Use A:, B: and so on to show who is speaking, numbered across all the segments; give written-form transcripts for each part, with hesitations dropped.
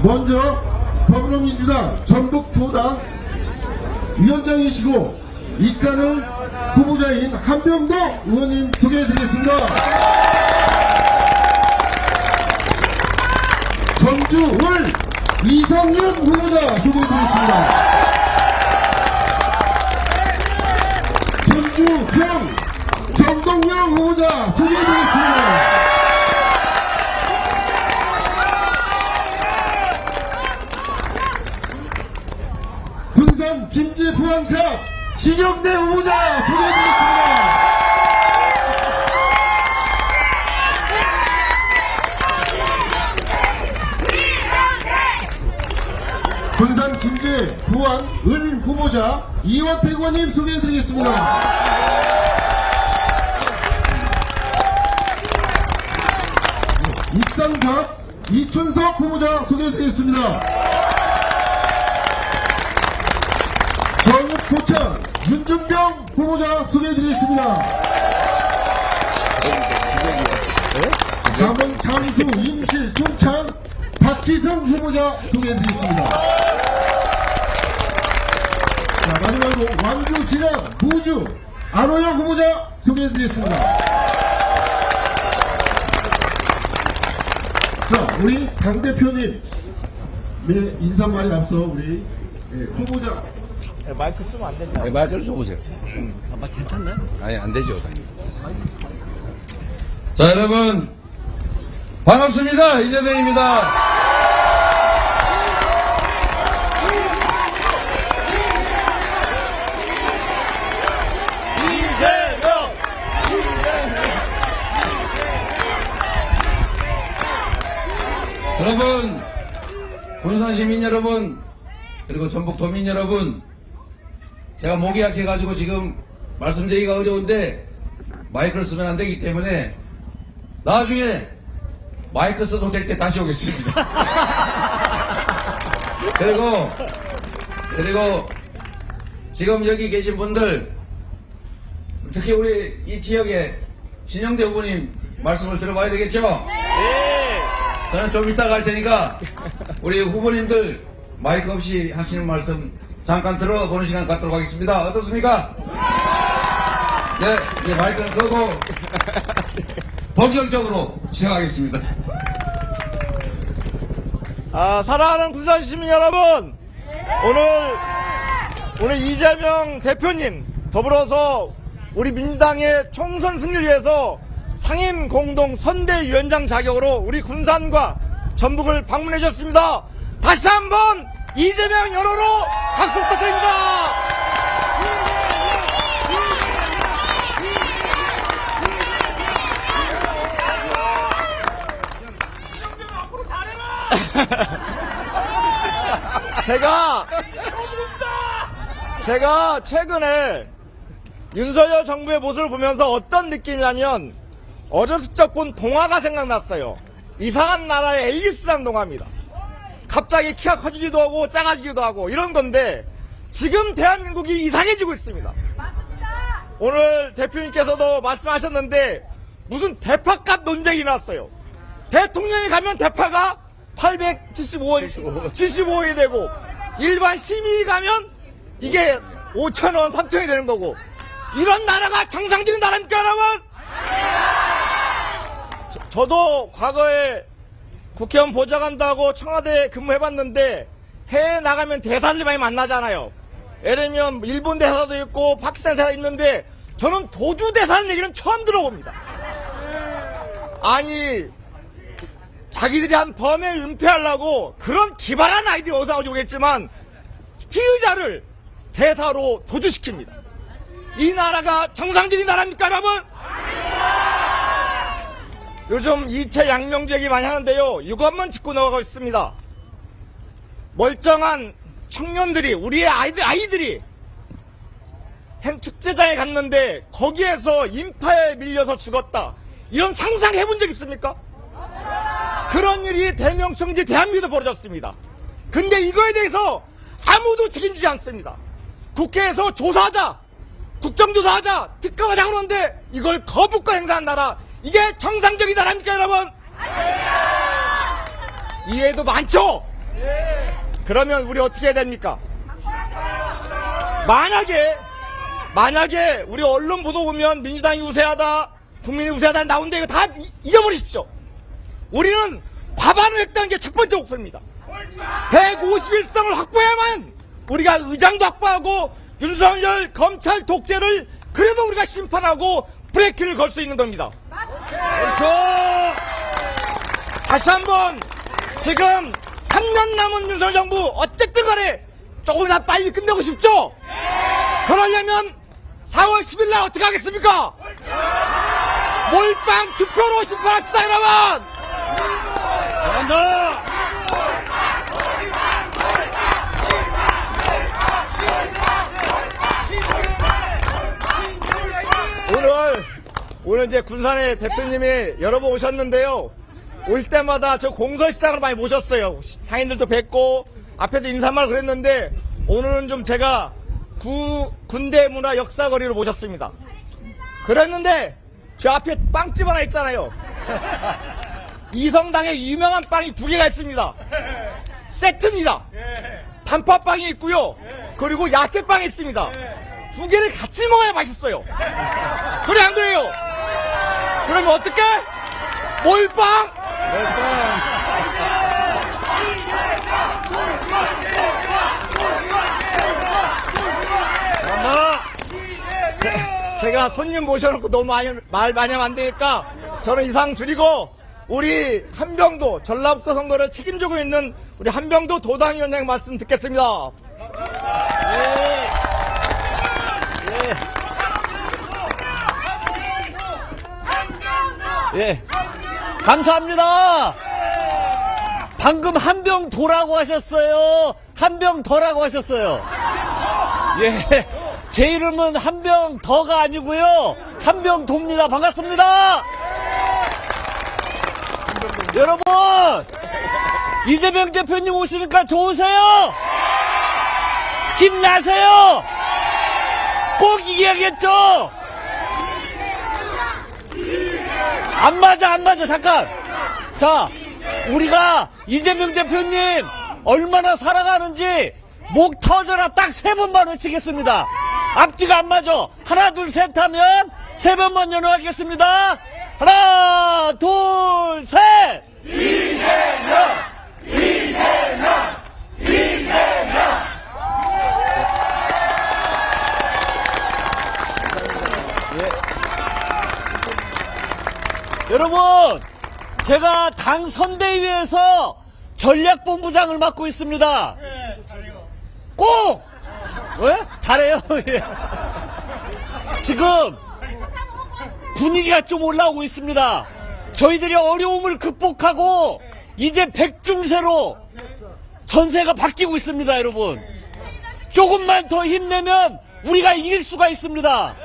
A: 먼저 더불어민주당 전북도당 위원장이시고 익산을 후보자인 한병덕 의원님 소개해드리겠습니다. 전주을 이성윤 후보자 소개해드리겠습니다. 전주평 정동영 후보자 소개해드리겠습니다. 군산 김제 부안갑 신영대 후보자 소개해드리겠습니다. 군산 김제 부안 을 후보자 이화택 의원님 소개해드리겠습니다. 익산갑 이춘석 후보자 소개해드리겠습니다. 경북 포천 윤준병 후보자 소개해드리겠습니다. 남원 장수 임실 순창 박지성 후보자 소개해드리겠습니다. 자, 마지막으로 완주 진안 부주 안호영 후보자 소개해드리겠습니다. 자, 우리 당대표님 인사말에 앞서 우리 후보자
B: 마이크 쓰면 안 된다.
C: 마이크를 줘보세요.
D: 괜찮나요?
C: 아니, 안 되죠, 당연히. 자, 여러분. 반갑습니다. 이재명입니다.
B: 이재명!
C: 여러분, 군산 시민 여러분, 그리고 전북 도민 여러분, 제가 목이 약해가지고 지금 말씀드리기가 어려운데 마이크를 쓰면 안 되기 때문에 나중에 마이크 써도 될 때 다시 오겠습니다. 그리고 지금 여기 계신 분들, 특히 우리 이 지역의 신영대 후보님 말씀을 들어봐야 되겠죠?
B: 네!
C: 저는 좀 이따가 할 테니까 우리 후보님들 마이크 없이 하시는 말씀 잠깐 들어보는 시간 갖도록 하겠습니다. 어떻습니까? 네, 마이크는 끄고 본격적으로 시작하겠습니다.
B: 사랑하는 군산 시민 여러분, 오늘 이재명 대표님 더불어서 우리 민주당의 총선 승리를 위해서 상임 공동 선대위원장 자격으로 우리 군산과 전북을 방문해 주셨습니다. 다시 한번 이재명 연호로 박수 부탁드립니다. 제가 최근에 윤석열 정부의 모습을 보면서 어떤 느낌이냐면 어렸을 적 본 동화가 생각났어요. 이상한 나라의 앨리스라는 동화입니다. 갑자기 키가 커지기도 하고 작아지기도 하고 이런 건데 지금 대한민국이 이상해지고 있습니다. 오늘 대표님께서도 말씀하셨는데 무슨 대파값 논쟁이 났어요. 대통령이 가면 대파가 875원이 되고 일반 시민이 가면 이게 5,000원, 3,000원이 되는 거고 이런 나라가 정상적인 나라입니까 여러분? 저도 과거에 국회의원 보좌관다고 청와대에 근무해봤는데 해외 나가면 대사들 많이 만나잖아요. 예를 들면 일본 대사도 있고 파키스탄 대사도 있는데 저는 도주 대사는 얘기는 처음 들어봅니다. 아니 자기들이 한 범에 은폐하려고 그런 기발한 아이디어 어디서 나오지 모르겠지만 피의자를 대사로 도주시킵니다. 이 나라가 정상적인 나라입니까 여러분? 요즘 이채 양명주 얘기 많이 하는데요. 이것만 짚고 넘어가고 있습니다. 멀쩡한 청년들이 우리의 아이들이 축제장에 갔는데 거기에서 인파에 밀려서 죽었다. 이런 상상해본 적 있습니까? 그런 일이 대명청지 대한민국에도 벌어졌습니다. 근데 이거에 대해서 아무도 책임지지 않습니다. 국회에서 조사하자, 국정조사하자, 특검하자 그러는데 이걸 거부권 행사한 나라, 이게 정상적인 나라입니까 여러분? 이해도 많죠? 그러면 우리 어떻게 해야 됩니까? 만약에 우리 언론 보도 보면 민주당이 우세하다, 국민이 우세하다 나오는데 이거 다 잊어버리십시오. 우리는 과반을 했다는 게 첫 번째 목표입니다. 151석을 확보해야만 우리가 의장도 확보하고 윤석열 검찰 독재를 그래도 우리가 심판하고 브레이크를 걸 수 있는 겁니다. 그래서 다시 한번 지금 3년 남은 윤석열 정부 어쨌든 간에 조금이나 빨리 끝내고 싶죠? 그러려면 4월 10일 날 어떻게 하겠습니까? 몰빵 투표로 심판합시다, 여러분!
D: 잘한다!
B: 오늘 이제 군산에 대표님이 여러 번 오셨는데요. 올 때마다 저 공설시장을 많이 모셨어요. 상인들도 뵙고 앞에도 인사말 그랬는데 오늘은 좀 제가 군대 문화 역사거리로 모셨습니다. 그랬는데 저 앞에 빵집 하나 있잖아요. 이성당에 유명한 빵이 2개가 있습니다. 세트입니다. 단팥빵이 있고요. 그리고 야채빵이 있습니다. 2개를 같이 먹어야 맛있어요. 그래 안 그래요? 그러면 어떡해? 몰빵? 제가 손님 모셔놓고 너무 말 많이 하면 안 되니까 저는 이상 줄이고 우리 한병도 전라북도 선거를 책임지고 있는 우리 한병도 도당위원장 말씀 듣겠습니다.
D: 예. 감사합니다. 방금 한병도라고 하셨어요. 한병더라고 하셨어요. 예. 제 이름은 한병더가 아니고요. 한병도입니다. 반갑습니다. 여러분, 이재명 대표님 오시니까 좋으세요? 힘나세요? 꼭 이겨야겠죠? 안 맞아, 잠깐. 자, 우리가 이재명 대표님 얼마나 사랑하는지 목 터져라 딱 3번만 외치겠습니다. 앞뒤가 안 맞아. 하나, 둘, 셋 하면 3번만 연호하겠습니다. 하나, 둘, 셋! 이재명! 여러분, 제가 당 선대위에서 전략본부장을 맡고 있습니다. 꼭! 왜? 잘해요. 예. 지금 분위기가 좀 올라오고 있습니다. 저희들이 어려움을 극복하고 이제 백중세로 전세가 바뀌고 있습니다, 여러분. 조금만 더 힘내면 우리가 이길 수가 있습니다.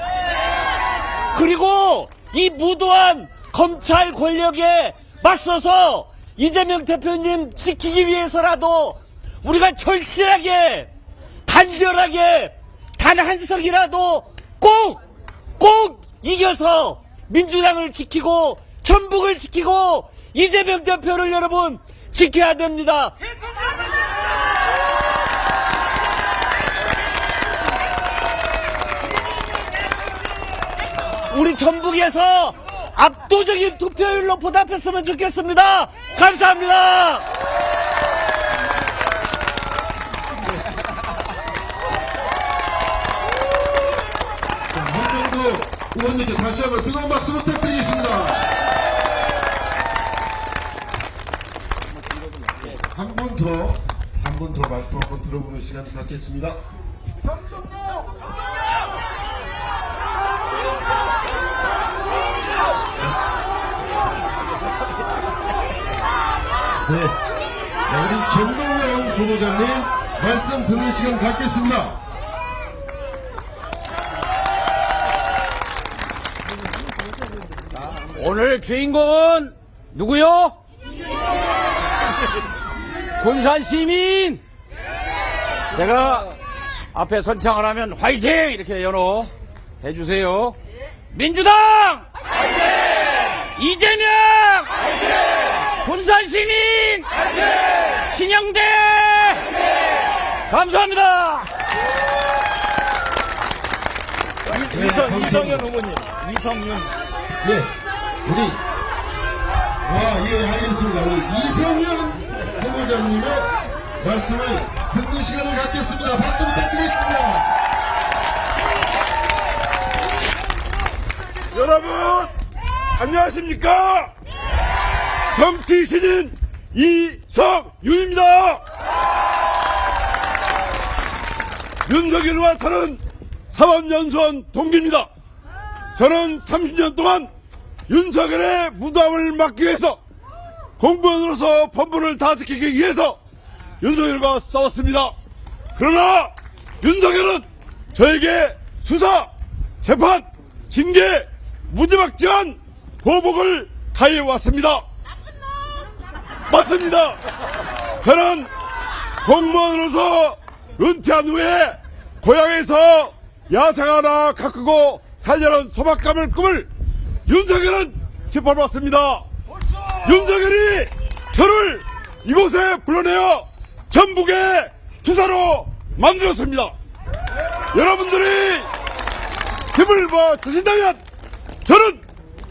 D: 그리고 이 무도한 검찰 권력에 맞서서 이재명 대표님 지키기 위해서라도 우리가 절실하게 간절하게 단 한 석이라도 꼭 이겨서 민주당을 지키고 전북을 지키고 이재명 대표를 여러분 지켜야 됩니다. 우리 전북에서 압도적인 투표율로 보답했으면 좋겠습니다. 감사합니다.
A: 한병도 의원님께 다시 한번 뜨거운 박수 부탁드리겠습니다. 한 분 더 말씀 한번 들어보는 시간 갖겠습니다. 네, 우리 정동영 후보자님 말씀 듣는 시간 갖겠습니다.
D: 오늘 주인공은 누구요? 군산 시민. 제가 앞에 선창을 하면 화이팅 이렇게 연호 해주세요. 민주당 화이팅! 이재명 화이팅! 군산 시민 화이팅! 신영대 감사합니다.
B: 이성윤 후보님, 이성윤.
A: 예, 예, 알겠습니다. 우리 이성윤 후보자님의 말씀을 듣는 시간을 갖겠습니다. 박수 부탁드리겠습니다.
E: 여러분 안녕하십니까? 정치 신인 이성윤입니다. 윤석열과 저는 사법연수원 동기입니다. 저는 30년 동안 윤석열의 무덤을 막기 위해서 공무원으로서 본분을 다 지키기 위해서 윤석열과 싸웠습니다. 그러나 윤석열은 저에게 수사, 재판, 징계, 무지막지한 보복을 가해왔습니다. 맞습니다. 저는 공무원으로서 은퇴한 후에 고향에서 야생 하나 가꾸고 살려는 소박감을 꿈을 윤석열은 짓밟았습니다. 윤석열이 저를 이곳에 불러내어 전북의 투사로 만들었습니다. 여러분들이 힘을 주신다면 저는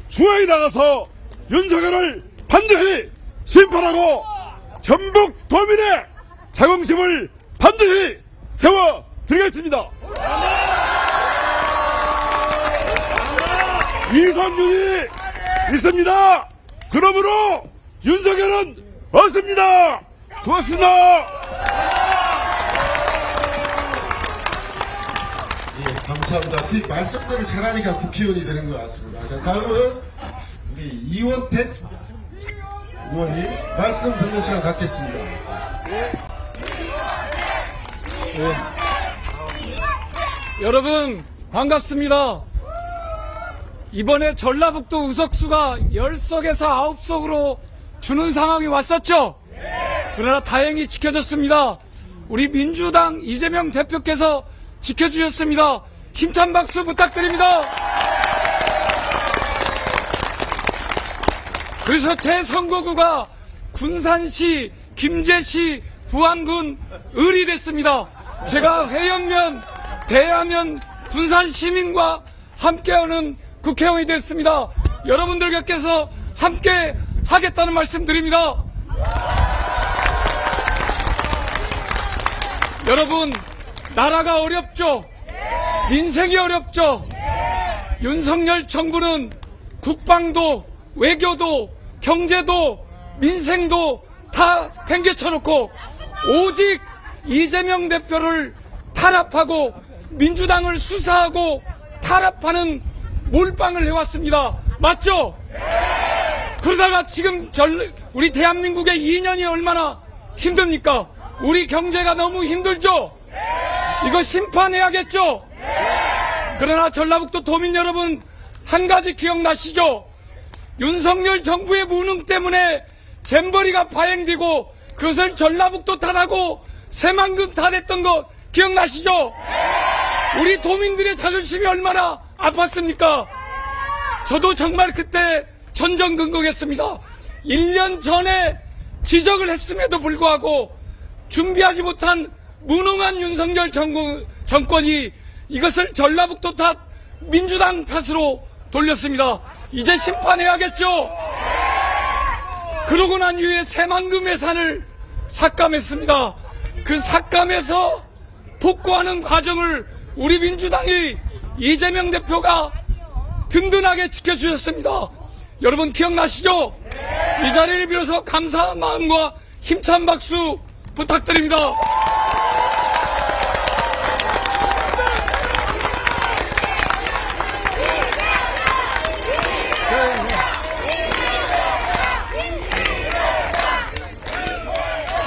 E: 중앙에 나가서 윤석열을 반드시 심판하고 전북 도민의 자긍심을 반드시 세워드리겠습니다. 이성윤이 있습니다. 그러므로 윤석열은 없습니다. 고맙습니다.
A: 예, 감사합니다. 그 말씀대로 잘하니까 국회의원이 되는 것 같습니다. 자, 다음은 우리 이원택 의원님 말씀 듣는 시간 갖겠습니다.
F: 여러분 반갑습니다. 이번에 전라북도 의석수가 10석에서 9석으로 주는 상황이 왔었죠. 그러나 다행히 지켜졌습니다. 우리 민주당 이재명 대표께서 지켜주셨습니다. 힘찬 박수 부탁드립니다. 그래서 제 선거구가 군산시, 김제시, 부안군, 을이 됐습니다. 제가 회연면, 대야면 군산 시민과 함께하는 국회의원이 됐습니다. 여러분들 곁에서 함께 하겠다는 말씀 드립니다. 여러분, 나라가 어렵죠? 민생이 어렵죠? 윤석열 정부는 국방도, 외교도, 경제도, 민생도 다 팽개쳐놓고 오직 이재명 대표를 탄압하고 민주당을 수사하고 탄압하는 몰빵을 해왔습니다. 맞죠? 그러다가 지금 우리 대한민국의 2년이 얼마나 힘듭니까? 우리 경제가 너무 힘들죠? 이거 심판해야겠죠? 그러나 전라북도 도민 여러분, 한 가지 기억나시죠? 윤석열 정부의 무능 때문에 잼버리가 파행되고 그것을 전라북도 탓하고 새만금 탓했던 거 기억나시죠? 우리 도민들의 자존심이 얼마나 아팠습니까? 저도 정말 그때 전전긍긍했습니다. 1년 전에 지적을 했음에도 불구하고 준비하지 못한 무능한 윤석열 정권이 이것을 전라북도 탓, 민주당 탓으로 돌렸습니다. 이제 심판해야겠죠? 그러고 난 이후에 새만금 예산을 삭감했습니다. 그 삭감해서 복구하는 과정을 우리 민주당이 이재명 대표가 든든하게 지켜주셨습니다. 여러분 기억나시죠? 이 자리를 빌어서 감사한 마음과 힘찬 박수 부탁드립니다.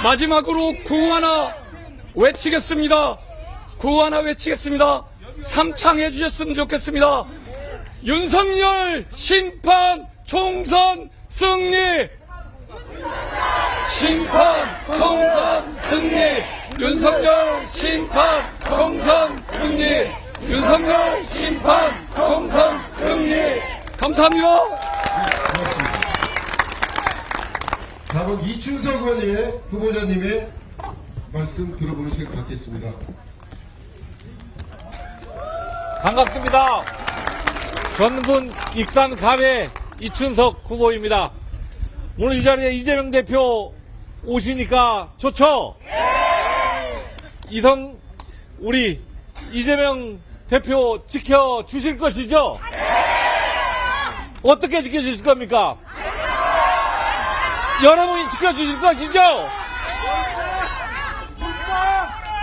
F: 마지막으로 구호 하나 외치겠습니다. 구호 하나 외치겠습니다. 삼창해 주셨으면 좋겠습니다. 윤석열 심판 총선 승리! 심판 총선 승리! 윤석열 심판 총선 승리! 윤석열 심판 총선 승리! 감사합니다.
A: 다음은 이춘석 의원님의 후보자님의 말씀 들어보는 시간 갖겠습니다.
G: 반갑습니다. 전군 익산 가회 이춘석 후보입니다. 오늘 이 자리에 이재명 대표 오시니까 좋죠? 우리 이재명 대표 지켜주실 것이죠? 어떻게 지켜주실 겁니까? 여러분이 지켜주실 것이죠?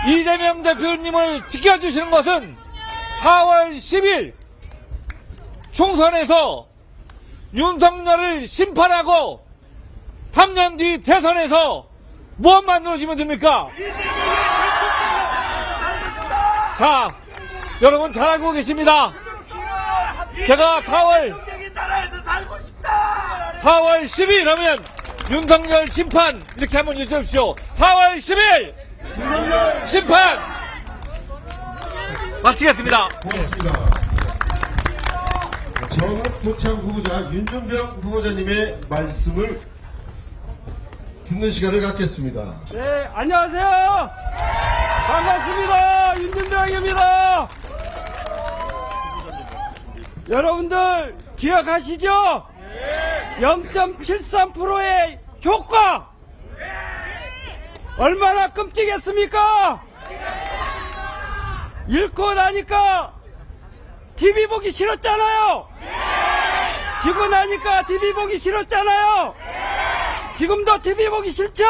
G: 이재명 대표님을 지켜주시는 것은 4월 10일 총선에서 윤석열을 심판하고 3년 뒤 대선에서 무엇 만들어지면 됩니까? 자, 여러분 잘 알고 계십니다. 제가 4월 10일 하면 윤석열 심판 이렇게 한번 해주십시오. 4월 10일 심판 마치겠습니다.
A: 고맙습니다. 정읍 도청 후보자 윤준병 후보자님의 말씀을 듣는 시간을 갖겠습니다.
D: 네, 안녕하세요. 반갑습니다. 윤준병입니다. 여러분들 기억하시죠? 0.73%의 효과 얼마나 끔찍했습니까? 잃고 나니까 TV 보기 싫었잖아요. 지고 나니까 TV 보기 싫었잖아요. 지금도 TV 보기 싫죠?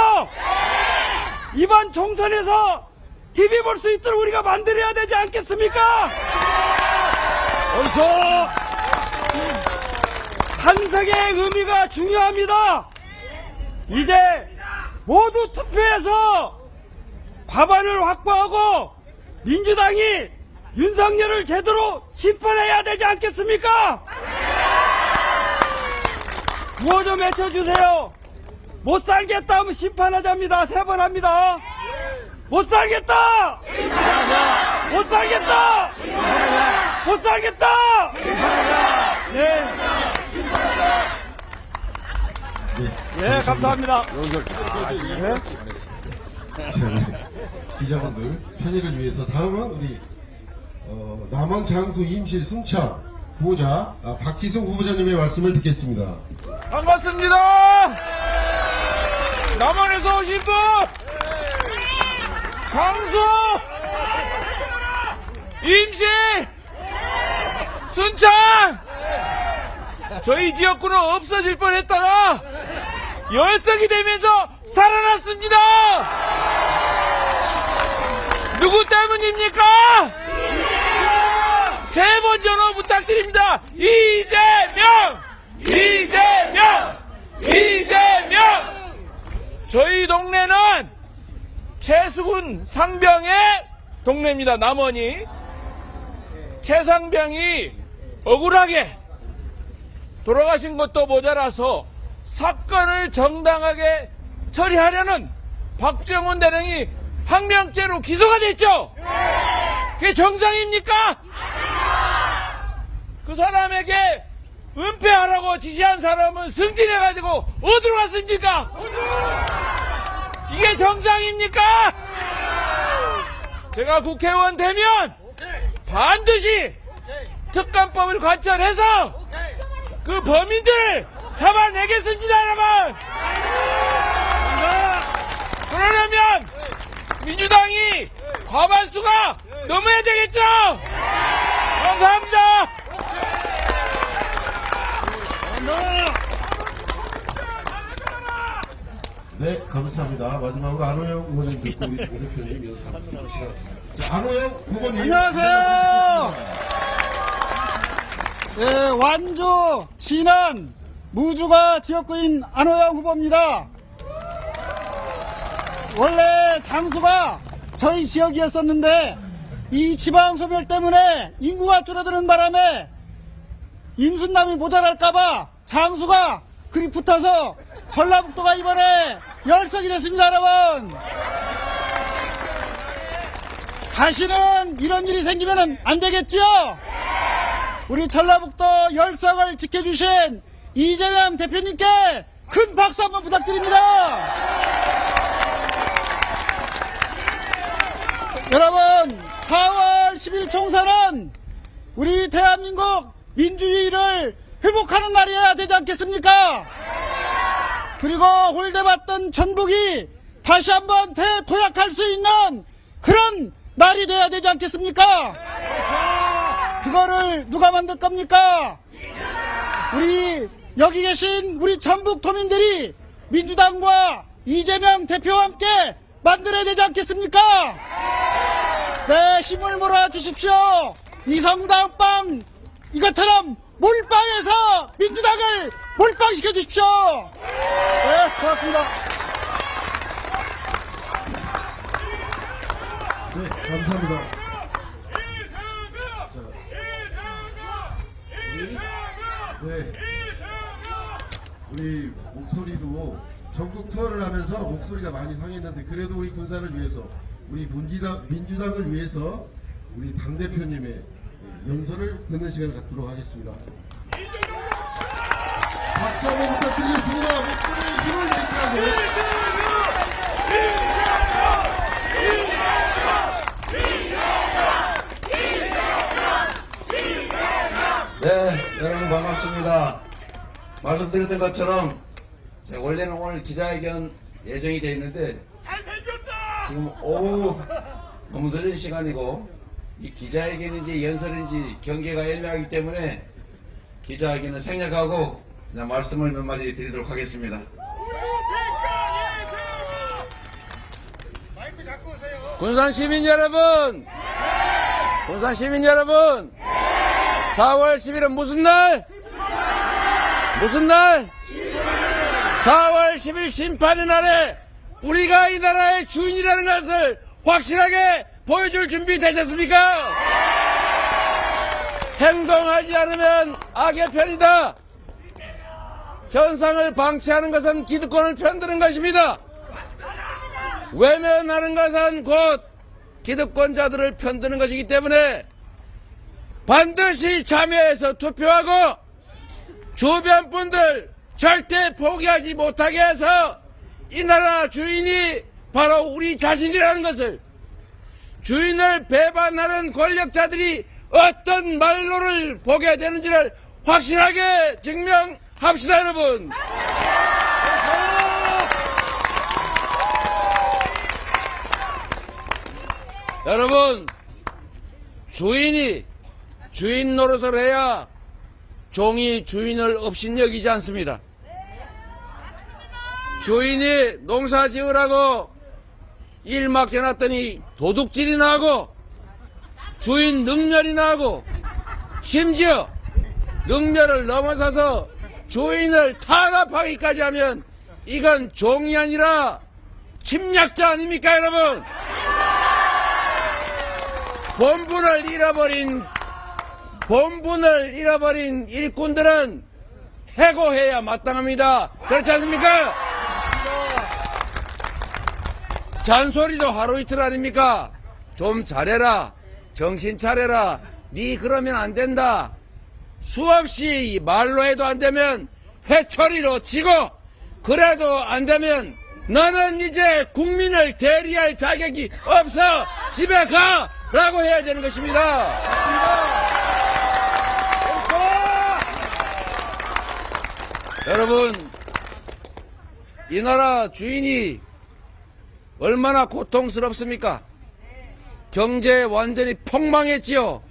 D: 이번 총선에서 TV 볼 수 있도록 우리가 만들어야 되지 않겠습니까? 어서 한석의 의미가 중요합니다. 이제 모두 투표해서 과반을 확보하고 민주당이 윤석열을 제대로 심판해야 되지 않겠습니까? 구호 좀 외쳐주세요. 못 살겠다 하면 심판하자입니다. 3번 합니다. 못 살겠다! 못 살겠다! 못 살겠다! 네. 네, 감사합니다.
A: 기자분들 편의를 위해서 다음은 우리 남원 장수 임실 순창 후보자 박희승 후보자님의 말씀을 듣겠습니다.
G: 반갑습니다. 남원에서 오신 분 장수 임실 순창 저희 지역구는 없어질 뻔했다가 열성이 되면서 살아났습니다. 누구 때문입니까? 세 번 전화 부탁드립니다. 이재명! 이재명! 이재명! 저희 동네는 최수군 상병의 동네입니다. 남원이. 최상병이 억울하게 돌아가신 것도 모자라서 사건을 정당하게 처리하려는 박정훈 대령이 항명죄로 기소가 됐죠? 그게 정상입니까? 그 사람에게 은폐하라고 지시한 사람은 승진해가지고 어디로 갔습니까? 이게 정상입니까? 제가 국회의원 되면 반드시 특감법을 관철해서 그 범인들 잡아내겠습니다, 여러분! 그러려면 민주당이 과반수가 넘어야 되겠죠? 감사합니다!
A: 네, 감사합니다. 마지막으로 안호영 후보님 듣고 우리 대표님 이어서 말씀 시작하겠습니다. 자, 안호영 후보님.
H: 안녕하세요. 네, 완주, 진안, 무주가 지역구인 안호영 후보입니다. 원래 장수가 저희 지역이었었는데 이 지방소멸 때문에 인구가 줄어드는 바람에 임순남이 모자랄까봐 장수가 그리 붙어서 전라북도가 이번에 열성이 됐습니다, 여러분. 다시는 이런 일이 생기면 안 되겠죠? 우리 전라북도 열성을 지켜주신 이재명 대표님께 큰 박수 한번 부탁드립니다. 여러분, 4월 10일 총선은 우리 대한민국 민주주의를 회복하는 날이어야 되지 않겠습니까? 그리고 홀대받던 전북이 다시 한번 대도약할 수 있는 그런 날이 돼야 되지 않겠습니까? 그거를 누가 만들 겁니까? 우리 여기 계신 우리 전북도민들이 민주당과 이재명 대표와 함께 만들어야 되지 않겠습니까? 네, 힘을 몰아주십시오. 이성당빵 이것처럼 몰빵해서 민주당을 몰빵시켜 주십시오. 네, 고맙습니다.
A: 네, 감사합니다. 우리 목소리도 전국 투어를 하면서 목소리가 많이 상했는데 그래도 우리 군사를 위해서 우리 민주당을 위해서 우리 당대표님의 연설을 듣는 시간을 갖도록 하겠습니다. 박수 한번 부탁드리겠습니다. 목소리에 힘을 내시라고.
C: 네, 여러분 반갑습니다. 말씀드렸던 것처럼 제가 원래는 오늘 기자회견 예정이 되어 있는데 지금 오후 너무 늦은 시간이고 이 기자회견인지 연설인지 경계가 애매하기 때문에 기자회견을 생략하고 그냥 말씀을 몇 마디 드리도록 하겠습니다.
G: 군산 시민 여러분, 군산 시민 여러분, 4월 10일은 무슨 날? 무슨 날? 4월 10일 심판의 날에 우리가 이 나라의 주인이라는 것을 확실하게 보여줄 준비 되셨습니까? 행동하지 않으면 악의 편이다. 현상을 방치하는 것은 기득권을 편드는 것입니다. 외면하는 것은 곧 기득권자들을 편드는 것이기 때문에 반드시 참여해서 투표하고 주변 분들 절대 포기하지 못하게 해서 이 나라 주인이 바로 우리 자신이라는 것을, 주인을 배반하는 권력자들이 어떤 말로를 보게 되는지를 확실하게 증명합시다, 여러분. 여러분, 주인이 주인 노릇을 해야 종이 주인을 업신여기지 않습니다. 주인이 농사 지으라고 일 맡겨놨더니 도둑질이나 하고 주인 능멸이나 하고 심지어 능멸을 넘어서서 주인을 탄압하기까지 하면 이건 종이 아니라 침략자 아닙니까, 여러분? 본분을 잃어버린 일꾼들은 해고해야 마땅합니다. 그렇지 않습니까? 잔소리도 하루 이틀 아닙니까? 좀 잘해라, 정신 차려라, 네 그러면 안 된다. 수없이 말로 해도 안 되면 회초리로 치고, 그래도 안 되면 너는 이제 국민을 대리할 자격이 없어, 집에 가! 라고 해야 되는 것입니다. 여러분, 이 나라 주인이 얼마나 고통스럽습니까? 경제 완전히 폭망했지요.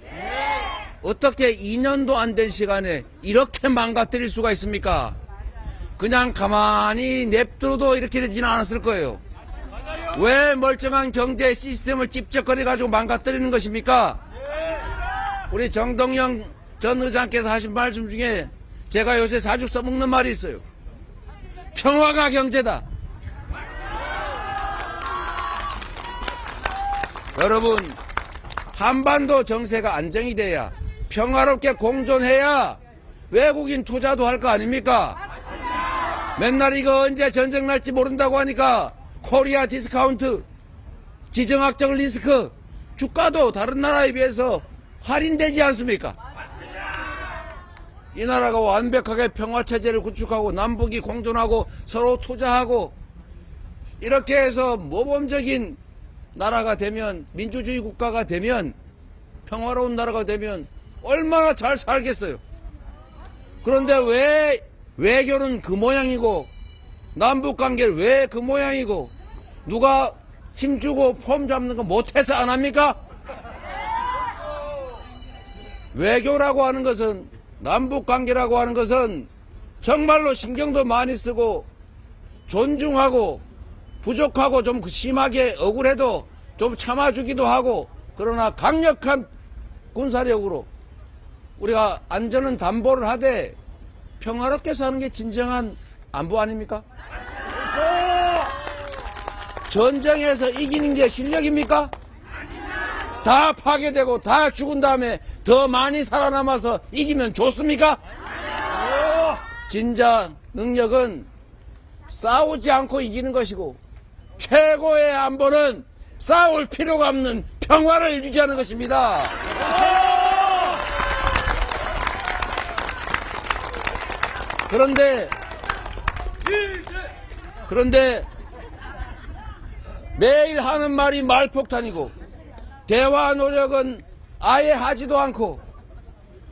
G: 어떻게 2년도 안 된 시간에 이렇게 망가뜨릴 수가 있습니까? 그냥 가만히 냅둬도 이렇게 되지는 않았을 거예요. 왜 멀쩡한 경제 시스템을 찝쩍거려 가지고 망가뜨리는 것입니까? 우리 정동영 전 의장께서 하신 말씀 중에 제가 요새 자주 써먹는 말이 있어요. 평화가 경제다. 여러분, 한반도 정세가 안정이 돼야, 평화롭게 공존해야 외국인 투자도 할 거 아닙니까? 맨날 이거 언제 전쟁 날지 모른다고 하니까 코리아 디스카운트, 지정학적 리스크, 주가도 다른 나라에 비해서 할인되지 않습니까? 이 나라가 완벽하게 평화체제를 구축하고 남북이 공존하고 서로 투자하고 이렇게 해서 모범적인 나라가 되면, 민주주의 국가가 되면, 평화로운 나라가 되면 얼마나 잘 살겠어요. 그런데 왜 외교는 그 모양이고, 남북관계를 왜 그 모양이고, 누가 힘주고 폼 잡는 거 못해서 안 합니까? 외교라고 하는 것은, 남북관계라고 하는 것은 정말로 신경도 많이 쓰고 존중하고 부족하고 좀 심하게 억울해도 좀 참아주기도 하고, 그러나 강력한 군사력으로 우리가 안전은 담보를 하되 평화롭게 사는 게 진정한 안보 아닙니까? 전쟁에서 이기는 게 실력입니까? 다 파괴되고 다 죽은 다음에 더 많이 살아남아서 이기면 좋습니까? 진짜 능력은 싸우지 않고 이기는 것이고, 최고의 안보는 싸울 필요가 없는 평화를 유지하는 것입니다. 그런데 매일 하는 말이 말폭탄이고, 대화 노력은 아예 하지도 않고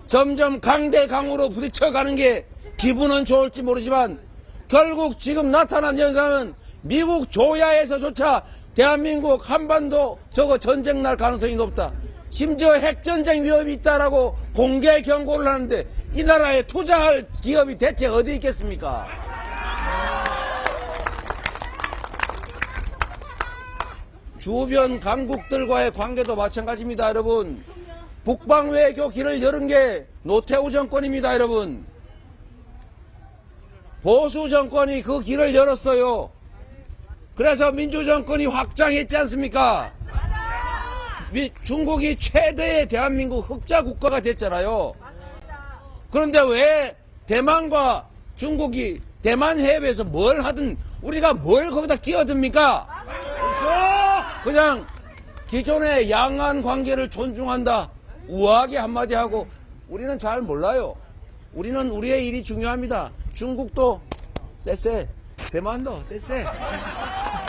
G: 점점 강대강으로 부딪혀가는 게 기분은 좋을지 모르지만, 결국 지금 나타난 현상은 미국 조야에서조차 대한민국 한반도 저거 전쟁 날 가능성이 높다, 심지어 핵전쟁 위험이 있다라고 공개 경고를 하는데, 이 나라에 투자할 기업이 대체 어디 있겠습니까? 주변 강국들과의 관계도 마찬가지입니다, 여러분. 북방 외교 길을 열은 게 노태우 정권입니다, 여러분. 보수 정권이 그 길을 열었어요. 그래서 민주정권이 확장했지 않습니까? 중국이 최대의 대한민국 흑자 국가가 됐잖아요. 그런데 왜 대만과 중국이 대만 해협에서 뭘 하든 우리가 뭘 거기다 끼어듭니까? 그냥 기존의 양안 관계를 존중한다, 우아하게 한마디 하고, 우리는 잘 몰라요. 우리는 우리의 일이 중요합니다. 중국도 쎄쎄, 대만도 쎄쎄,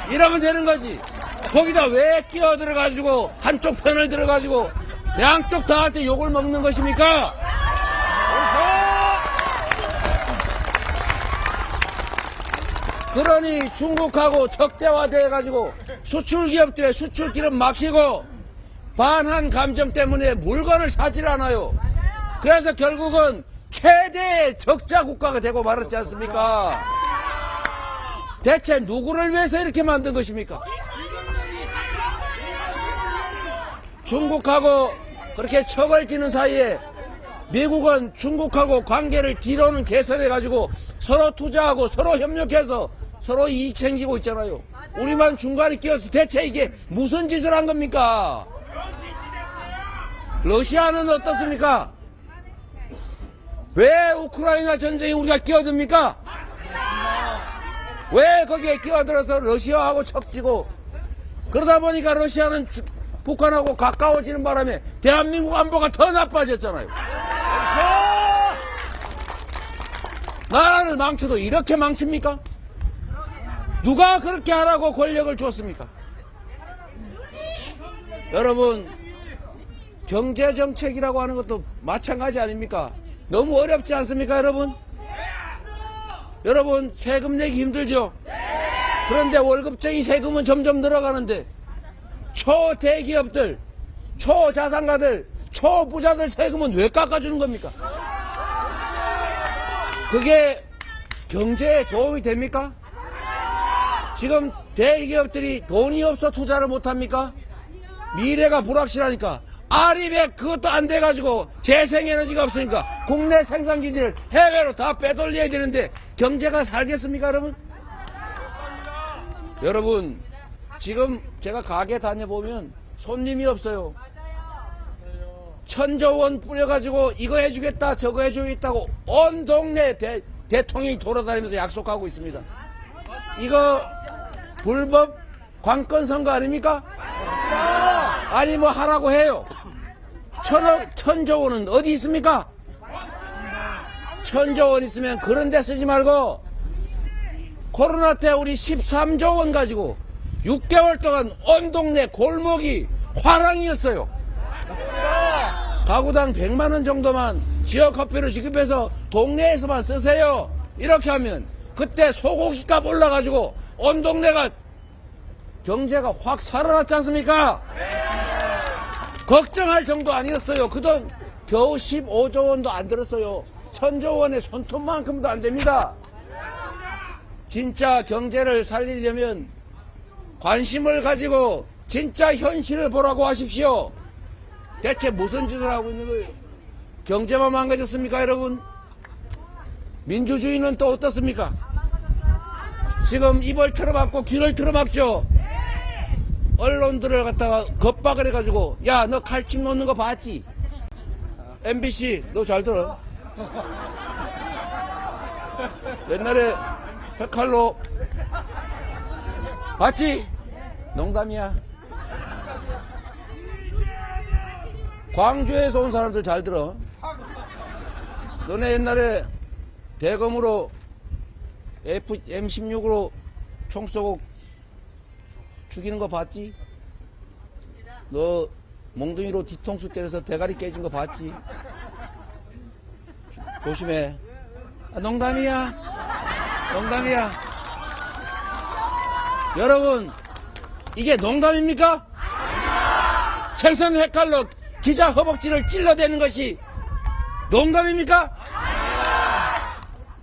G: 이러면 되는 거지. 거기다 왜 끼어들어가지고 한쪽 편을 들어가지고 양쪽 다 할 때 욕을 먹는 것입니까? 그러니 중국하고 적대화돼가지고 수출 기업들의 수출길은 막히고, 반한 감정 때문에 물건을 사질 않아요. 그래서 결국은 최대의 적자 국가가 되고 말았지 않습니까? 대체 누구를 위해서 이렇게 만든 것입니까? 중국하고 그렇게 척을 지는 사이에 미국은 중국하고 관계를 뒤로는 개선해가지고 서로 투자하고 서로 협력해서 서로 이익 챙기고 있잖아요. 우리만 중간에 끼어서 대체 이게 무슨 짓을 한 겁니까? 러시아는 어떻습니까? 왜 우크라이나 전쟁에 우리가 끼어듭니까? 왜 거기에 끼어들어서 러시아하고 척지고, 그러다 보니까 러시아는 북한하고 가까워지는 바람에 대한민국 안보가 더 나빠졌잖아요. 나라를 망쳐도 이렇게 망칩니까? 누가 그렇게 하라고 권력을 줬습니까? 여러분, 경제정책이라고 하는 것도 마찬가지 아닙니까? 너무 어렵지 않습니까, 여러분? 여러분, 세금 내기 힘들죠? 그런데 월급쟁이 세금은 점점 늘어가는데, 초대기업들, 초자산가들, 초부자들 세금은 왜 깎아주는 겁니까? 그게 경제에 도움이 됩니까? 지금 대기업들이 돈이 없어 투자를 못합니까? 미래가 불확실하니까, 아리백 그것도 안 돼가지고 재생에너지가 없으니까 국내 생산기지를 해외로 다 빼돌려야 되는데 경제가 살겠습니까, 여러분? 여러분, 지금 제가 가게 다녀보면 손님이 없어요. 1,000조 원 뿌려가지고 이거 해주겠다 저거 해주겠다고 온 동네 대통령이 돌아다니면서 약속하고 있습니다. 이거 불법 관건 선거 아닙니까? 아니 뭐 하라고 해요. 1,000조 원은 어디 있습니까? 1,000조 원 있으면 그런 데 쓰지 말고, 코로나 때 우리 13조 원 가지고 6개월 동안 온 동네 골목이 화랑이었어요. 가구당 100만원 정도만 지역 화폐로 지급해서 동네에서만 쓰세요. 이렇게 하면 그때 소고기값 올라가지고 온 동네가 경제가 확 살아났지 않습니까? 걱정할 정도 아니었어요. 그 돈 겨우 15조 원도 안 들었어요. 1000조 원의 손톱만큼도 안 됩니다. 진짜 경제를 살리려면 관심을 가지고 진짜 현실을 보라고 하십시오. 대체 무슨 짓을 하고 있는 거예요? 경제만 망가졌습니까, 여러분? 민주주의는 또 어떻습니까? 지금 입을 틀어막고 귀를 틀어막죠? 언론들을 갖다가 겁박을 해가지고, 야, 너 칼집 놓는 거 봤지? MBC, 너 잘 들어. 옛날에 백칼로 봤지? 농담이야. 광주에서 온 사람들 잘 들어. 너네 옛날에 대검으로 M16으로 총 쏘고 죽이는 거 봤지? 너 몽둥이로 뒤통수 때려서 대가리 깨진 거 봤지? 조심해. 아, 농담이야. 농담이야. 여러분, 이게 농담입니까? 생선 헷갈로 기자 허벅지를 찔러대는 것이 농담입니까?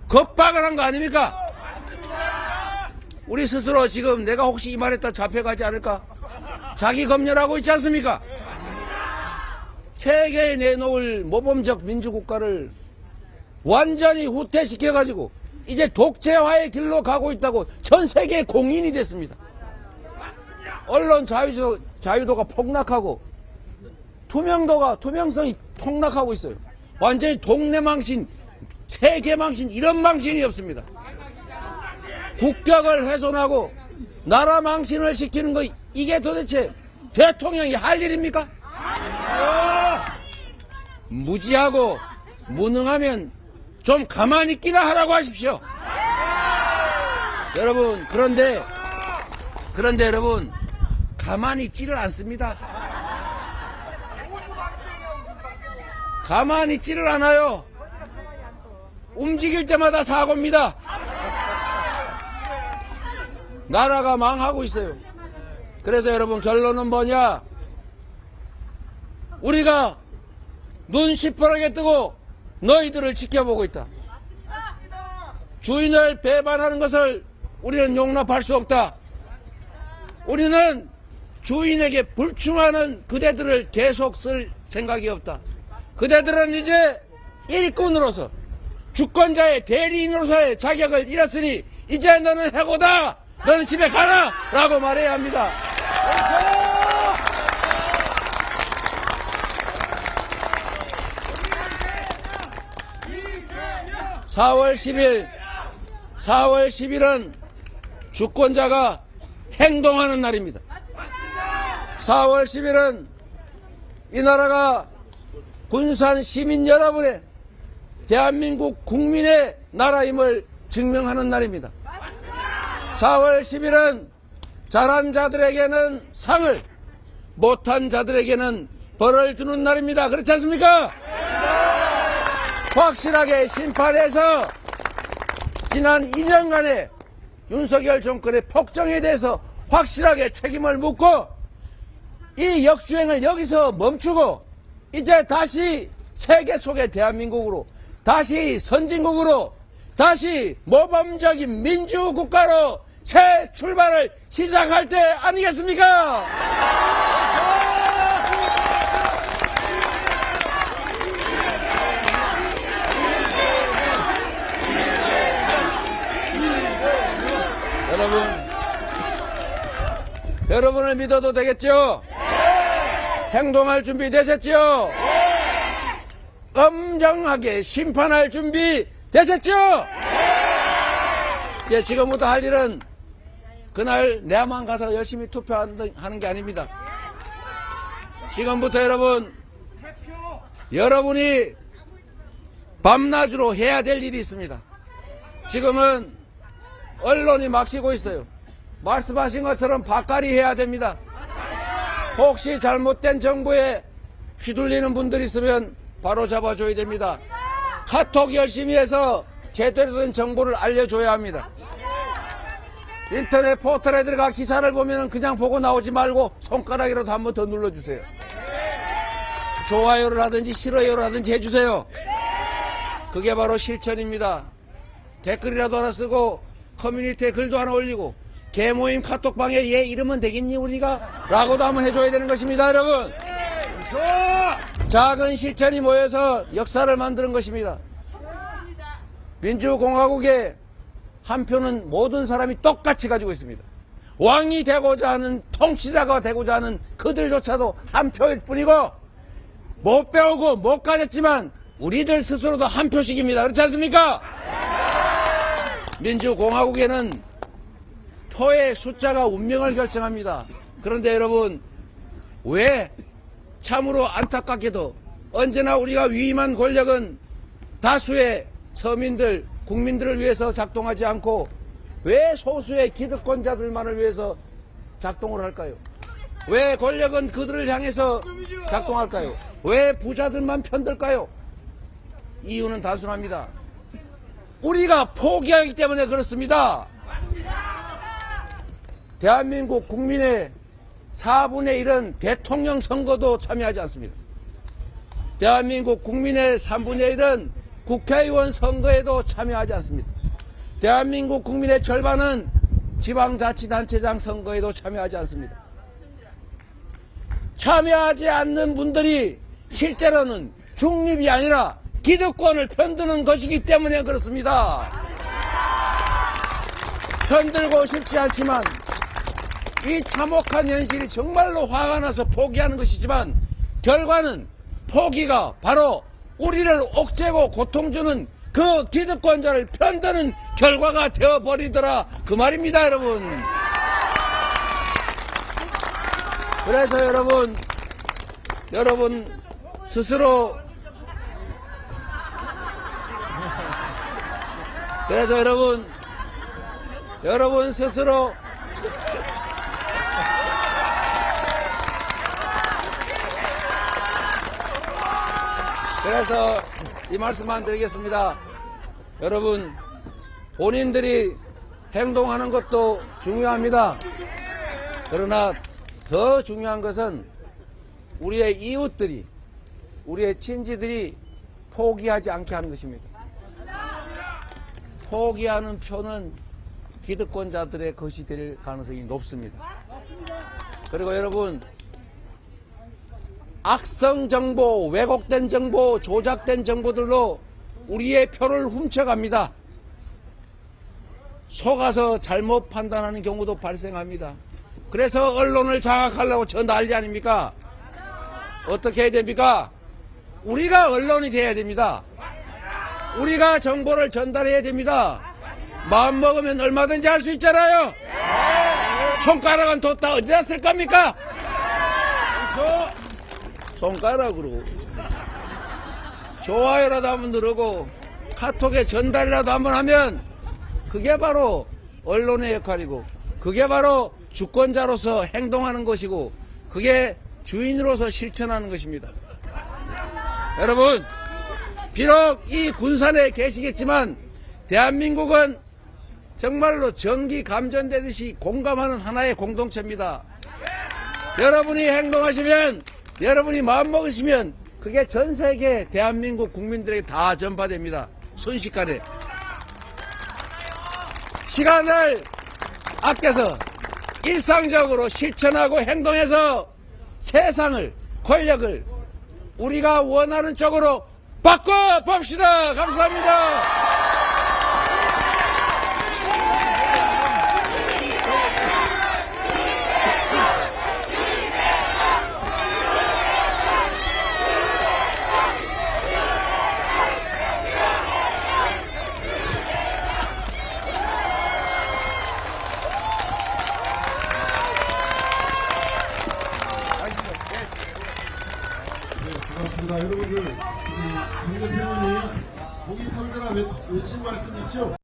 G: 겁박을 한 거 아닙니까? 우리 스스로 지금 내가 혹시 이 말했다 잡혀가지 않을까? 자기 검열하고 있지 않습니까? 세계에 내놓을 모범적 민주국가를 완전히 후퇴시켜가지고 이제 독재화의 길로 가고 있다고 전 세계 공인이 됐습니다. 언론 자유도가 폭락하고 투명성이 폭락하고 있어요. 완전히 동네 망신, 세계 망신, 이런 망신이 없습니다. 국격을 훼손하고 나라 망신을 시키는 거, 이게 도대체 대통령이 할 일입니까? 무지하고 무능하면 좀 가만히 있기나 하라고 하십시오. 여러분, 그런데 여러분, 가만히 있지를 않습니다. 가만히 있지를 않아요. 움직일 때마다 사고입니다. 나라가 망하고 있어요. 그래서 여러분, 결론은 뭐냐? 우리가 눈 시퍼렇게 뜨고 너희들을 지켜보고 있다. 주인을 배반하는 것을 우리는 용납할 수 없다. 우리는 주인에게 불충하는 그대들을 계속 쓸 생각이 없다. 그대들은 이제 일꾼으로서, 주권자의 대리인으로서의 자격을 잃었으니 이제 너는 해고다. 너는 집에 가라! 라고 말해야 합니다. 4월 10일은 주권자가 행동하는 날입니다. 4월 10일은 이 나라가 군산 시민 여러분의, 대한민국 국민의 나라임을 증명하는 날입니다. 4월 10일은 잘한 자들에게는 상을, 못한 자들에게는 벌을 주는 날입니다. 그렇지 않습니까? 확실하게 심판해서 지난 2년간의 윤석열 정권의 폭정에 대해서 확실하게 책임을 묻고 이 역주행을 여기서 멈추고 이제 다시 세계 속의 대한민국으로, 다시 선진국으로, 다시 모범적인 민주국가로 새 출발을 시작할 때 아니겠습니까? 여러분을 믿어도 되겠죠? 행동할 준비 되셨죠? 엄정하게 심판할 준비 되셨죠? 이제 지금부터 할 일은 그날 내야만 가서 열심히 투표하는 게 아닙니다. 지금부터 여러분이 밤낮으로 해야 될 일이 있습니다. 지금은 언론이 막히고 있어요. 말씀하신 것처럼 바까리 해야 됩니다. 혹시 잘못된 정보에 휘둘리는 분들이 있으면 바로 잡아줘야 됩니다. 카톡 열심히 해서 제대로 된 정보를 알려줘야 합니다. 인터넷 포털에 들어가 기사를 보면 그냥 보고 나오지 말고 손가락이라도 한번 더 눌러주세요. 좋아요를 하든지 싫어요를 하든지 해주세요. 그게 바로 실천입니다. 댓글이라도 하나 쓰고 커뮤니티에 글도 하나 올리고 개모임 카톡방에 얘 이러면 되겠니 우리가? 라고도 한번 해줘야 되는 것입니다. 여러분, 작은 실천이 모여서 역사를 만드는 것입니다. 민주공화국의 한 표는 모든 사람이 똑같이 가지고 있습니다. 왕이 되고자 하는, 통치자가 되고자 하는 그들조차도 한 표일 뿐이고, 못 배우고 못 가졌지만 우리들 스스로도 한 표씩입니다. 그렇지 않습니까? 민주공화국에는 표의 숫자가 운명을 결정합니다. 그런데 여러분, 왜 참으로 안타깝게도 언제나 우리가 위임한 권력은 다수의 서민들, 국민들을 위해서 작동하지 않고 왜 소수의 기득권자들만을 위해서 작동을 할까요? 왜 권력은 그들을 향해서 작동할까요? 왜 부자들만 편들까요? 이유는 단순합니다. 우리가 포기하기 때문에 그렇습니다. 대한민국 국민의 4분의 1은 대통령 선거도 참여하지 않습니다. 대한민국 국민의 3분의 1은 국회의원 선거에도 참여하지 않습니다. 대한민국 국민의 절반은 지방자치단체장 선거에도 참여하지 않습니다. 참여하지 않는 분들이 실제로는 중립이 아니라 기득권을 편드는 것이기 때문에 그렇습니다. 편들고 싶지 않지만 이 참혹한 현실이 정말로 화가 나서 포기하는 것이지만 결과는 포기가 바로 우리를 옥죄고 고통주는 그 기득권자를 편드는 결과가 되어버리더라 그 말입니다. 그래서 여러분 스스로 그래서 이 말씀만 드리겠습니다. 여러분, 본인들이 행동하는 것도 중요합니다. 그러나 더 중요한 것은 우리의 이웃들이, 우리의 친지들이 포기하지 않게 하는 것입니다. 포기하는 표는 기득권자들의 것이 될 가능성이 높습니다. 그리고 여러분, 악성 정보, 왜곡된 정보, 조작된 정보들로 우리의 표를 훔쳐갑니다. 속아서 잘못 판단하는 경우도 발생합니다. 그래서 언론을 장악하려고 저 난리 아닙니까? 어떻게 해야 됩니까? 우리가 언론이 돼야 됩니다. 우리가 정보를 전달해야 됩니다. 마음 먹으면 얼마든지 할 수 있잖아요. 손가락은 뒀다 어디다 쓸 겁니까? 손가락으로 좋아요라도 한번 누르고 카톡에 전달이라도 한번 하면 그게 바로 언론의 역할이고 그게 바로 주권자로서 행동하는 것이고 그게 주인으로서 실천하는 것입니다. 여러분, 비록 이 군산에 계시겠지만 대한민국은 정말로 전기 감전되듯이 공감하는 하나의 공동체입니다. 여러분이 행동하시면, 여러분이 마음먹으시면 그게 전 세계 대한민국 국민들에게 다 전파됩니다. 순식간에. 시간을 아껴서 일상적으로 실천하고 행동해서 세상을, 권력을 우리가 원하는 쪽으로 바꿔봅시다. 감사합니다.
A: 고맙습니다. 여러분들, 강 대표님이 보기 천재라 외친 말씀 있죠?